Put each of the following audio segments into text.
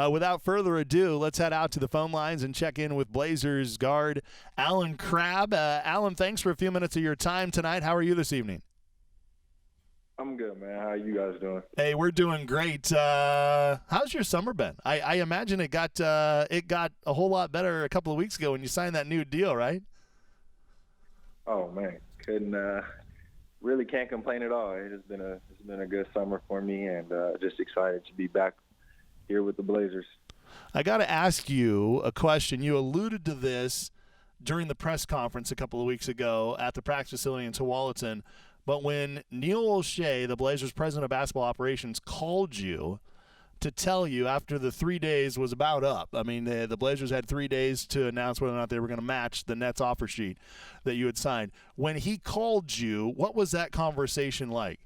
Without further ado, let's head out to the phone lines and check in with Blazers guard Alan Crabbe. Alan, thanks for a few minutes of your time tonight. How are you this evening? I'm good, man. How are you guys doing? Hey, we're doing great. How's your summer been? I imagine it got a whole lot better a couple of weeks ago when you signed that new deal, right? Oh man, really can't complain at all. It's been a good summer for me, and just excited to be back here with the Blazers. I got to ask you a question. You alluded to this during the press conference a couple of weeks ago at the practice facility in Tualatin. But when Neil O'Shea, the Blazers' president of basketball operations, called you to tell you after the 3 days was about up, I mean, the Blazers had 3 days to announce whether or not they were going to match the Nets offer sheet that you had signed. When he called you, what was that conversation like?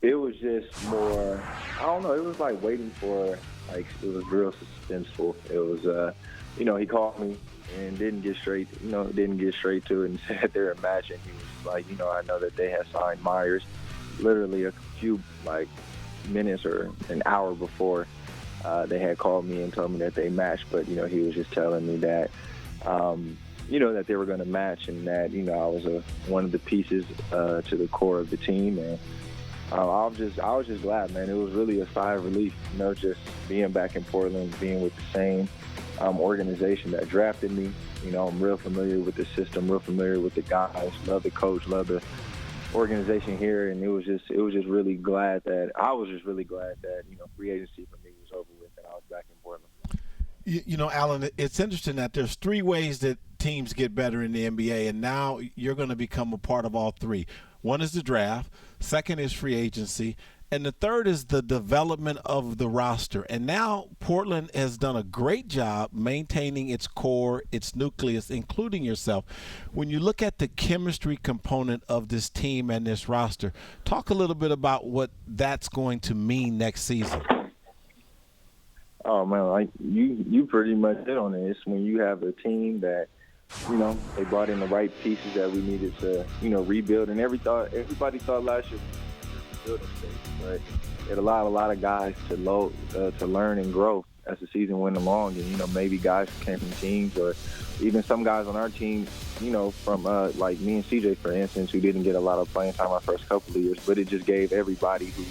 It was just more, I don't know, it was like waiting for, like, it was real suspenseful. It was, he called me and didn't get straight to it and said they were matching. He was like, I know that they had signed Myers literally a few, minutes or an hour before they had called me and told me that they matched. But, he was just telling me that, that they were going to match and that, I was one of the pieces to the core of the team. And I was just glad, man. It was really a sigh of relief, just being back in Portland, being with the same organization that drafted me. I'm real familiar with the system, real familiar with the guys, love the coach, love the organization here, and I was just really glad that free agency for me was over with and I was back in Portland. Alan, it's interesting that there's 3 ways that teams get better in the NBA, and now you're going to become a part of all 3. One is the draft, second is free agency, and the third is the development of the roster. And now Portland has done a great job maintaining its core, its nucleus, including yourself. When you look at the chemistry component of this team and this roster, talk a little bit about what that's going to mean next season. Oh, man, you pretty much hit on it. It's when you have a team that, they brought in the right pieces that we needed to, rebuild. And everybody thought last year building stage, but it allowed a lot of guys to learn and grow as the season went along. And, maybe guys came from teams or even some guys on our team, from like me and CJ, for instance, who didn't get a lot of playing time our first couple of years, but it just gave everybody who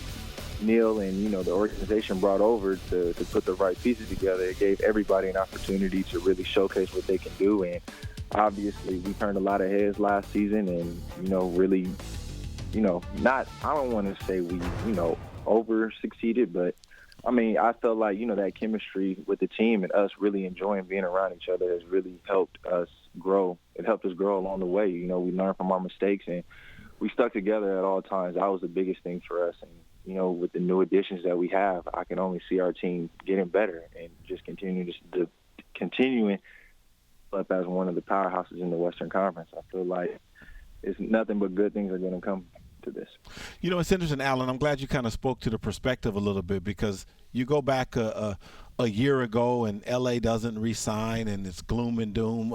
Neil and, the organization brought over to put the right pieces together. It gave everybody an opportunity to really showcase what they can do. And obviously we turned a lot of heads last season and, really, I don't want to say we, over succeeded, but I mean, I felt like, that chemistry with the team and us really enjoying being around each other has really helped us grow. It helped us grow along the way. We learned from our mistakes and we stuck together at all times. That was the biggest thing for us. And, with the new additions that we have, I can only see our team getting better and just continuing up as one of the powerhouses in the Western Conference. I feel like it's nothing but good things are going to come to this. It's interesting, Alan. I'm glad you kind of spoke to the perspective a little bit because you go back a year ago and L.A. doesn't re-sign and it's gloom and doom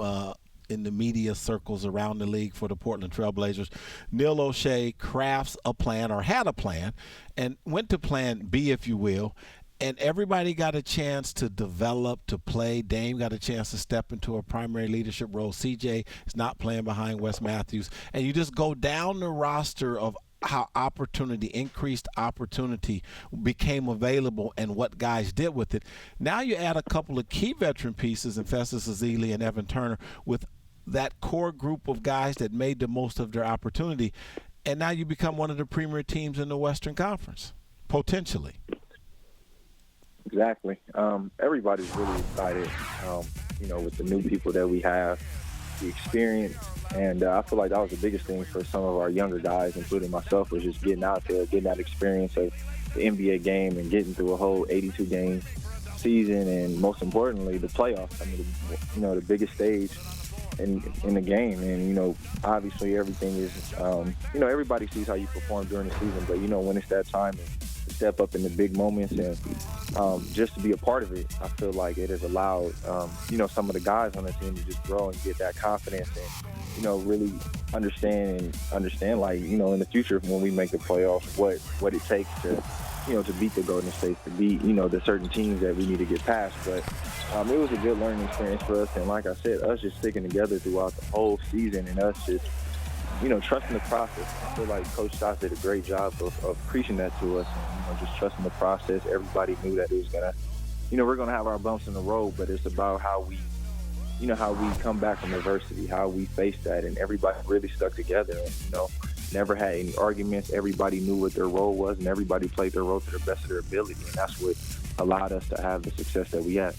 in the media circles around the league for the Portland Trail Blazers. Neil O'Shea crafts a plan or had a plan and went to plan B, if you will, and everybody got a chance to develop, to play. Dame got a chance to step into a primary leadership role. CJ is not playing behind Wes Matthews. And you just go down the roster of how increased opportunity became available and what guys did with it. Now you add a couple of key veteran pieces in Festus Ezeli and Evan Turner with that core group of guys that made the most of their opportunity. And now you become one of the premier teams in the Western Conference, potentially. Exactly. Everybody's really excited, with the new people that we have, the experience. And I feel like that was the biggest thing for some of our younger guys, including myself, was just getting out there, getting that experience of the NBA game and getting through a whole 82-game season and, most importantly, the playoffs. I mean, the biggest stage in the game. And, obviously everything is, everybody sees how you perform during the season. But, when it's that time to step up in the big moments and just to be a part of it, I feel like it has allowed, some of the guys on the team to just grow and get that confidence and, really understand, like, in the future when we make the playoffs, what it takes to, to beat the Golden State, to beat, the certain teams that we need to get past. But it was a good learning experience for us. And like I said, us just sticking together throughout the whole season and us just, trusting the process. I feel like Coach Stotts did a great job of preaching that to us. And, just trusting the process. Everybody knew that it was going to, we're going to have our bumps in the road, but it's about how we come back from adversity, how we face that. And everybody really stuck together and, never had any arguments. Everybody knew what their role was, and everybody played their role to the best of their ability. And that's what allowed us to have the success that we had.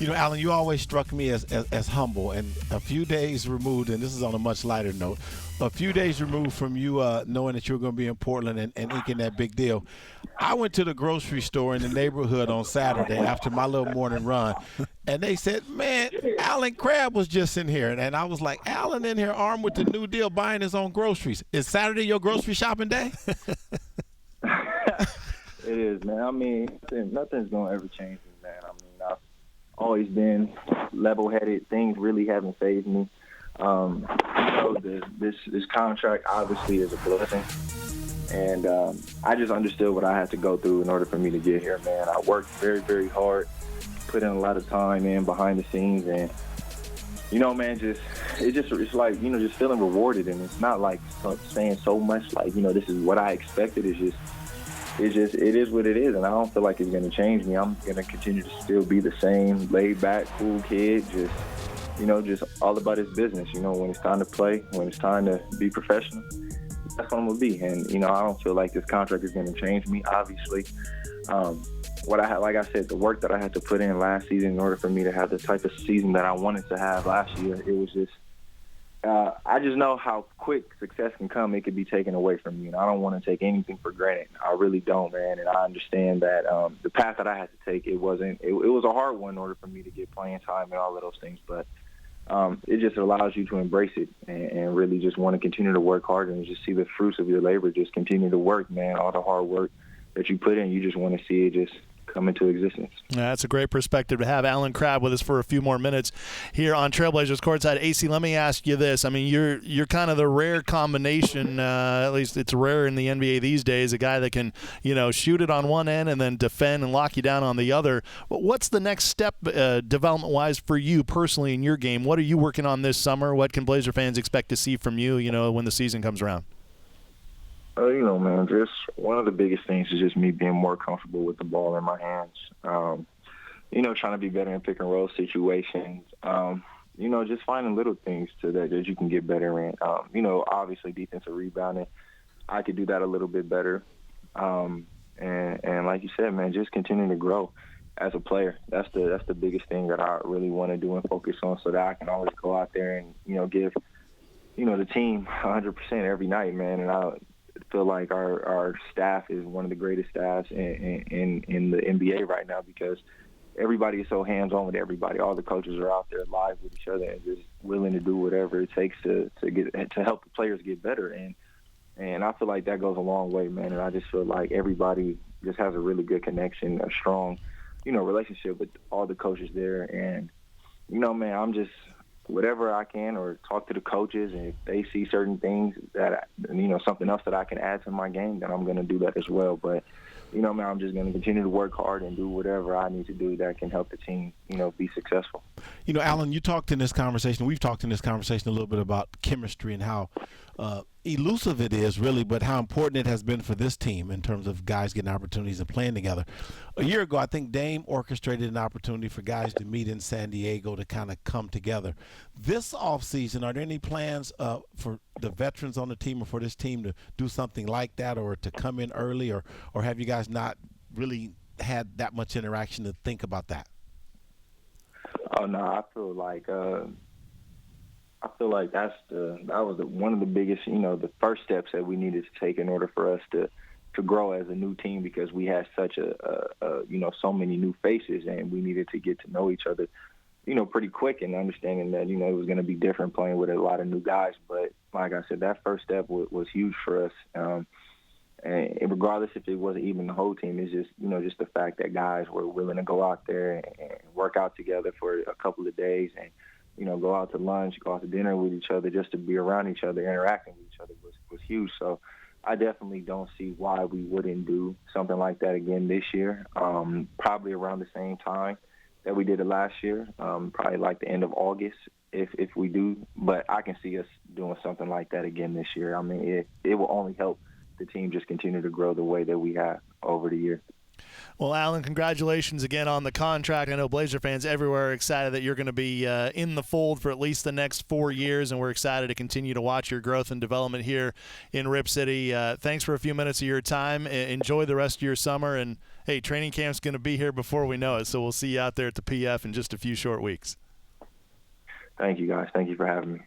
Alan, you always struck me as humble, and a few days removed, and this is on a much lighter note, a few days removed from you knowing that you were going to be in Portland and inking that big deal, I went to the grocery store in the neighborhood on Saturday after my little morning run, and they said, man, Alan Crabbe was just in here. And I was like, Alan in here armed with the new deal buying his own groceries. Is Saturday your grocery shopping day? It is, man. I mean, nothing's going to ever change me, man. I mean, I've always been level-headed. Things really haven't fazed me. This contract obviously is a blessing. And I just understood what I had to go through in order for me to get here, man. I worked very, very hard, put in a lot of time in behind the scenes, and man, it's like, just feeling rewarded. And it's not like saying so much like, this is what I expected. It is what it is, and I don't feel like it's going to change me. I'm going to continue to still be the same laid-back, cool kid, just all about his business. When it's time to play, when it's time to be professional, that's what I'm going to be. And, I don't feel like this contract is going to change me, obviously. What I had, like I said, the work that I had to put in last season in order for me to have the type of season that I wanted to have last year, it was just I just know how quick success can come. It could be taken away from you, and I don't want to take anything for granted. I really don't, man. And I understand that the path that I had to take, it was a hard one in order for me to get playing time and all of those things. But it just allows you to embrace it and really just want to continue to work hard and just see the fruits of your labor just continue to work, man. All the hard work that you put in, you just want to see it just come into existence. Yeah, that's a great perspective to have. Alan Crabbe with us for a few more minutes here on Trailblazers Courtside. AC, let me ask you this. I mean, you're kind of the rare combination, at least it's rare in the NBA these days, a guy that can, shoot it on one end and then defend and lock you down on the other. What's the next step development-wise for you personally in your game? What are you working on this summer? What can Blazer fans expect to see from you, when the season comes around? Man, just one of the biggest things is just me being more comfortable with the ball in my hands. Trying to be better in pick and roll situations. Just finding little things that you can get better in. Obviously defensive rebounding, I could do that a little bit better. And like you said, man, just continuing to grow as a player. That's the biggest thing that I really want to do and focus on, so that I can always go out there and give the team 100% every night, man. And I feel like our staff is one of the greatest staffs in the NBA right now, because everybody is so hands-on with everybody. All the coaches are out there live with each other and just willing to do whatever it takes to help the players get better. And I feel like that goes a long way, man. And I just feel like everybody just has a really good connection, a strong, relationship with all the coaches there. And, man, I'm just whatever I can, or talk to the coaches, and if they see certain things that, something else that I can add to my game, then I'm going to do that as well. But, man, I'm just going to continue to work hard and do whatever I need to do that can help the team, be successful. Alan, we've talked in this conversation a little bit about chemistry and how elusive it is, really, but how important it has been for this team in terms of guys getting opportunities and playing together. A year ago, I think Dame orchestrated an opportunity for guys to meet in San Diego to kind of come together. This offseason, are there any plans for the veterans on the team or for this team to do something like that, or to come in early, or have you guys not really had that much interaction to think about that? Oh, no, I feel like that was one of the biggest, the first steps that we needed to take in order for us to grow as a new team, because we had such so many new faces, and we needed to get to know each other, pretty quick, and understanding that, it was going to be different playing with a lot of new guys. But like I said, that first step was huge for us. And regardless if it wasn't even the whole team, it's just, just the fact that guys were willing to go out there and work out together for a couple of days, and, go out to lunch, go out to dinner with each other, just to be around each other, interacting with each other was huge. So, I definitely don't see why we wouldn't do something like that again this year. Probably around the same time that we did it last year, probably like the end of August if we do. But I can see us doing something like that again this year. I mean, it will only help the team just continue to grow the way that we have over the year. Well, Alan, congratulations again on the contract. I know Blazer fans everywhere are excited that you're going to be in the fold for at least the next 4 years, and we're excited to continue to watch your growth and development here in Rip City. Thanks for a few minutes of your time. Enjoy the rest of your summer, and, hey, training camp's going to be here before we know it, so we'll see you out there at the PF in just a few short weeks. Thank you, guys. Thank you for having me.